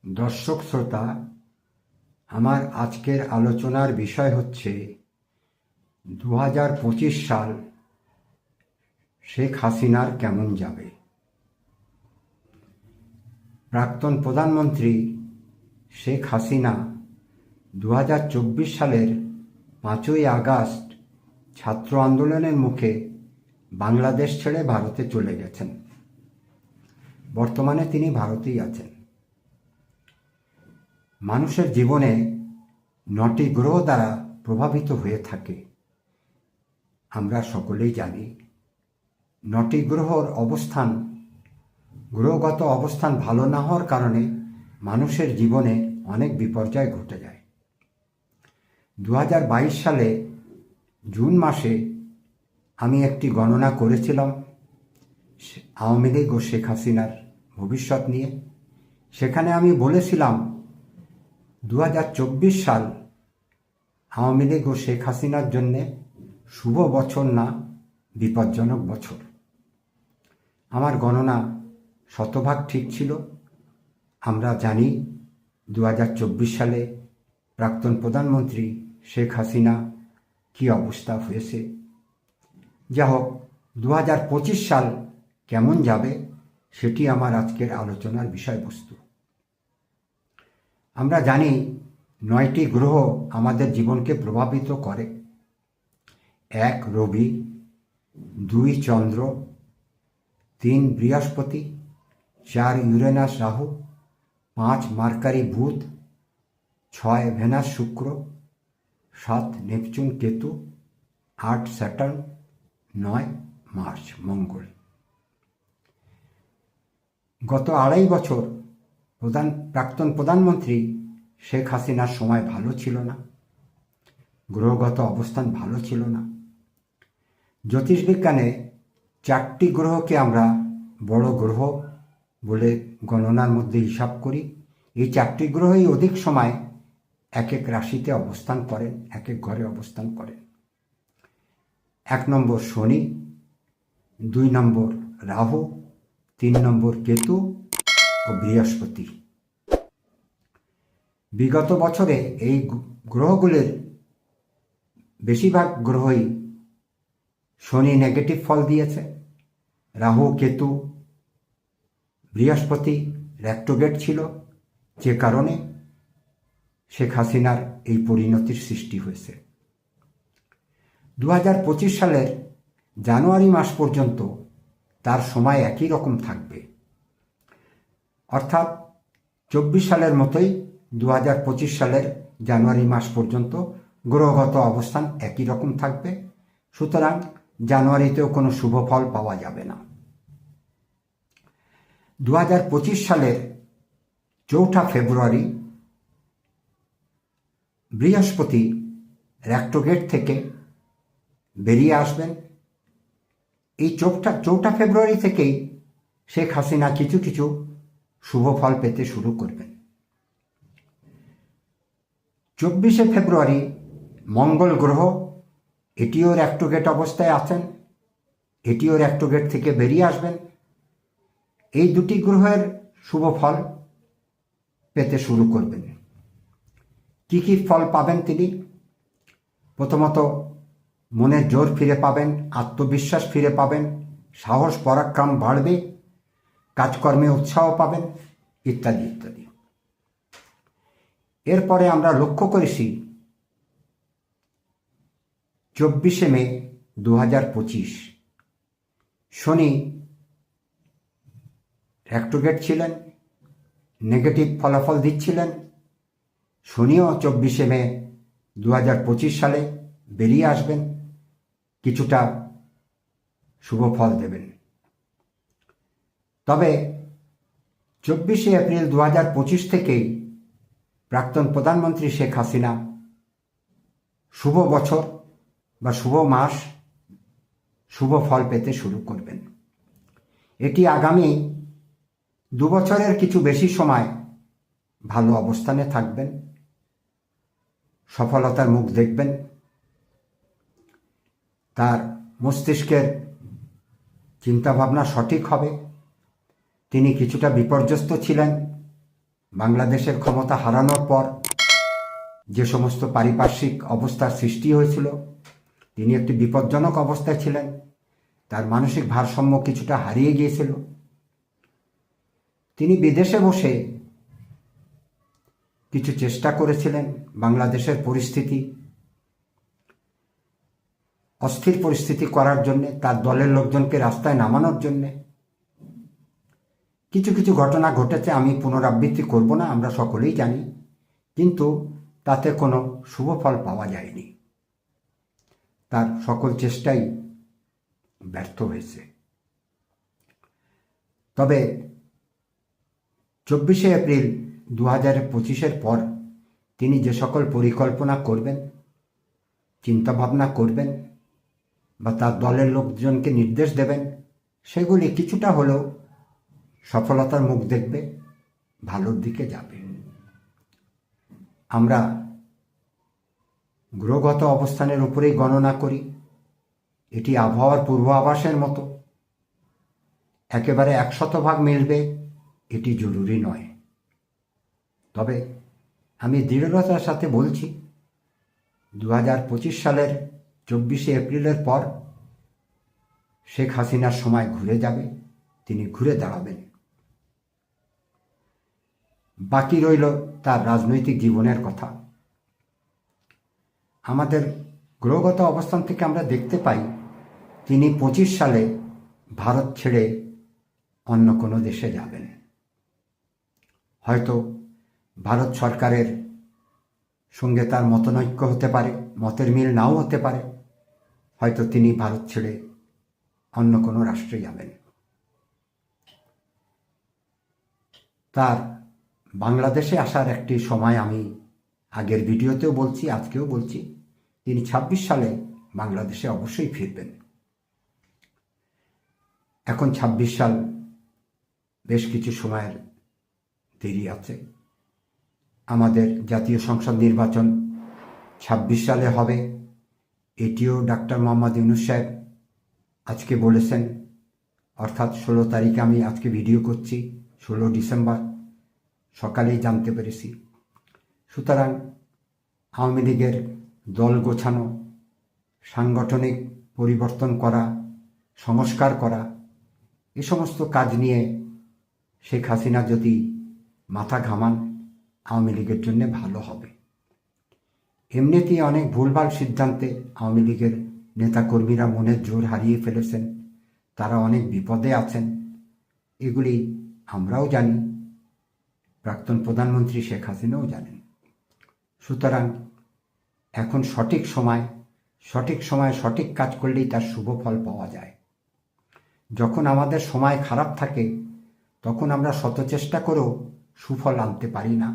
দর্শক শ্রোতা, আমার আজকের আলোচনার বিষয় হচ্ছে 2025 সাল শেখ হাসিনার কেমন যাবে। প্রাক্তন প্রধানমন্ত্রী শেখ হাসিনা 2024 সালের 5ই আগস্ট ছাত্র আন্দোলনের মুখে বাংলাদেশ ছেড়ে ভারতে চলে গেছেন। বর্তমানে তিনি ভারতেই আছেন। মানুষের জীবনে 9টি গ্রহ দ্বারা প্রভাবিত হয়ে থাকে। আমরা সকলেই জানি 9টি গ্রহর অবস্থান, গ্রহগত অবস্থান ভালো না হওয়ার কারণে মানুষের জীবনে অনেক বিপর্যয় ঘটে যায়। 2022 সালে জুন মাসে আমি একটি গণনা করেছিলাম আওয়ামী লীগ ও শেখ হাসিনার ভবিষ্যৎ নিয়ে। সেখানে আমি বলেছিলাম 2024 সাল আওয়ামী লীগ ও শেখ হাসিনার জন্যে শুভ বছর না, বিপজ্জনক বছর। আমার গণনা শতভাগ ঠিক ছিল। আমরা জানি 2024 সালে প্রাক্তন প্রধানমন্ত্রী শেখ হাসিনা কী অবস্থা হয়েছে। যা হোক, 2025 সাল কেমন যাবে সেটি আমার আজকের আলোচনার বিষয়বস্তু। আমরা জানি 9টি গ্রহ আমাদের জীবনকে প্রভাবিত করে। 1 রবি, 2 চন্দ্র, 3 বৃহস্পতি, 4 ইউরেনাস রাহু, 5 মার্কারি বুধ, 6 ভেনাস শুক্র, 7 নেপচুন কেতু, 8 স্যাটার্ন, 9 মার্স মঙ্গল। গত 2.5 বছর প্রাক্তন প্রধানমন্ত্রী শেখ হাসিনার সময় ভালো ছিল না, গ্রহগত অবস্থান ভালো ছিল না। জ্যোতিষবিজ্ঞানে 4টি গ্রহকে আমরা বড় গ্রহ বলে গণনার মধ্যে হিসাব করি। এই 4টি গ্রহই অধিক সময় এক এক রাশিতে অবস্থান করেন, এক এক ঘরে অবস্থান করেন। 1 নম্বর শনি, 2 নম্বর রাহু, 3 নম্বর কেতু ও বৃহস্পতি। বিগত বছরে এই গ্রহগুলির বেশিরভাগ গ্রহই শনি নেগেটিভ ফল দিয়েছে। রাহু, কেতু, বৃহস্পতি রেট্রোগ্রেড ছিল, যে কারণে শেখ হাসিনার এই পরিণতির সৃষ্টি হয়েছে। 2025 সালের জানুয়ারি মাস পর্যন্ত তার সময় একই রকম থাকবে। অর্থাৎ 24 সালের মতোই 2025 সালের জানুয়ারি মাস পর্যন্ত গ্রহগত অবস্থান একই রকম থাকবে। সুতরাং জানুয়ারিতেও কোনো শুভ ফল পাওয়া যাবে না। 2025 সালের 4 ফেব্রুয়ারি বৃহস্পতি রেট্রোগ্রেড থেকে বেরিয়ে আসবেন। এই 4 ফেব্রুয়ারি থেকেই শেখ হাসিনা কিছু কিছু শুভ ফল পেতে শুরু করবেন। 24 ফেব্রুয়ারি মঙ্গল গ্রহ, এটিও রেট্রোগ্রেড অবস্থায় আছেন, এটিও রেট্রোগ্রেড থেকে বেরিয়ে আসবেন। এই 2টি গ্রহের শুভ ফল পেতে শুরু করবেন। কি কি ফল পাবেন তিনি? প্রথমত, মনের জোর ফিরে পাবেন, আত্মবিশ্বাস ফিরে পাবেন, সাহস পরাক্রম বাড়বে, কাজকর্মে উৎসাহ পাবেন, ইত্যাদি ইত্যাদি। এরপরে আমরা লক্ষ্য করেছি 24 মে 2025 শনি রেট্রোগ্রেড ছিলেন, নেগেটিভ ফলাফল দিচ্ছিলেন। শনিও 24 মে 2025 সালে বেরিয়ে আসবেন, কিছুটা শুভ ফল দেবেন। তবে 24 এপ্রিল 2025 থেকেই প্রাক্তন প্রধানমন্ত্রী শেখ হাসিনা শুভ বছর বা শুভ মাস, শুভ ফল পেতে শুরু করবেন। এটি আগামী 2 বছরের কিছু বেশি সময় ভালো অবস্থানে থাকবেন, সফলতার মুখ দেখবেন। তার মস্তিষ্কের চিন্তাভাবনা সঠিক হবে। তিনি কিছুটা বিপর্যস্ত ছিলেন বাংলাদেশের ক্ষমতা হারানোর পর যে সমস্ত পারিপার্শ্বিক অবস্থার সৃষ্টি হয়েছিল, তিনি একটি বিপজ্জনক অবস্থায় ছিলেন। তার মানসিক ভারসাম্য কিছুটা হারিয়ে গিয়েছিল। তিনি বিদেশে বসে কিছু চেষ্টা করেছিলেন বাংলাদেশের পরিস্থিতি অস্থির পরিস্থিতি করার জন্যে, তার দলের লোকজনকে রাস্তায় নামানোর জন্যে। কিছু কিছু ঘটনা ঘটেছে, আমি পুনরাবৃত্তি করব না, আমরা সকলেই জানি, কিন্তু তাতে কোনো শুভ ফল পাওয়া যায়নি। তার সকল চেষ্টাই ব্যর্থ হয়েছে। তবে 24শে এপ্রিল 2025-এর পর তিনি যে সকল পরিকল্পনা করবেন, চিন্তাভাবনা করবেন বা তার দলের লোকজনকে নির্দেশ দেবেন, সেগুলি কিছুটা হলেও সফলতার মুখ দেখবে, ভালোর দিকে যাবে। আমরা গ্রহগত অবস্থানের উপরেই গণনা করি। এটি আবহাওয়ার পূর্বাভাসের মতো, একেবারে 100% মিলবে এটি জরুরি নয়। তবে আমি দৃঢ়তার সাথে বলছি, 2025 সালের 24শে এপ্রিলের পর শেখ হাসিনার সময় ঘুরে যাবে, তিনি ঘুরে দাঁড়াবেন। বাকি রইল তার রাজনৈতিক জীবনের কথা। আমাদের গ্রহগত অবস্থান থেকে আমরা দেখতে পাই তিনি 25 সালে ভারত ছেড়ে অন্য কোনো দেশে যাবেন। হয়তো ভারত সরকারের সঙ্গে তার মতনৈক্য হতে পারে, মতের মিল নাও হতে পারে, হয়তো তিনি ভারত ছেড়ে অন্য কোনো রাষ্ট্রে যাবেন। তার বাংলাদেশে আসার একটি সময় আমি আগের ভিডিওতেও বলছি, আজকেও বলছি, তিনি 26 সালে বাংলাদেশে অবশ্যই ফিরবেন। এখন 26 সাল, বেশ কিছু সময়ের দেরি আছে। আমাদের জাতীয় সংসদ নির্বাচন 26 সালে হবে, এটিও ডাক্তার মোহাম্মদ ইউনূস সাহেব আজকে বলেছেন, অর্থাৎ 16 তারিখে আমি আজকে ভিডিও করছি, 16 ডিসেম্বর সকালেই জানতে পেরেছি। সুতরাং আওয়ামী লীগের দল গোছানো, সাংগঠনিক পরিবর্তন করা, সংস্কার করা, এ সমস্ত কাজ নিয়ে শেখ হাসিনা যদি মাথা ঘামান, আওয়ামী লীগের জন্য ভালো হবে। এমনিতেই অনেক ভুলভাল সিদ্ধান্তে আওয়ামী লীগের নেতাকর্মীরা মনের জোর হারিয়ে ফেলেছেন, তারা অনেক বিপদে আছেন, এগুলি আমরাও জানি, প্রাক্তন প্রধানমন্ত্রী শেখ হাসিনাও জানেন। সুতরাং এখন সঠিক সময় সঠিক কাজ করলেই তার শুভ ফল পাওয়া যায়। যখন আমাদের সময় খারাপ থাকে তখন আমরা শত চেষ্টা করেও সুফল আনতে পারি না,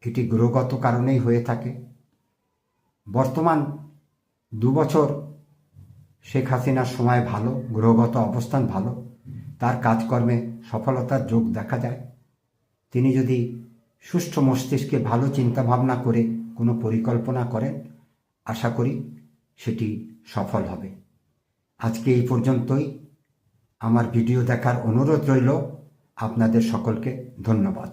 এটি গ্রহগত কারণেই হয়ে থাকে। বর্তমান 2 বছর শেখ হাসিনার সময় ভালো, গ্রহগত অবস্থান ভালো, তার কাজকর্মে সফলতার যোগ দেখা যায়। তিনি যদি সুষ্ঠু মস্তিষ্কে ভালো চিন্তা ভাবনা করে কোনো পরিকল্পনা করেন, আশা করি সেটি সফল হবে। আজকে এই পর্যন্তই। আমার ভিডিও দেখার অনুরোধ রইল। আপনাদের সকলকে ধন্যবাদ।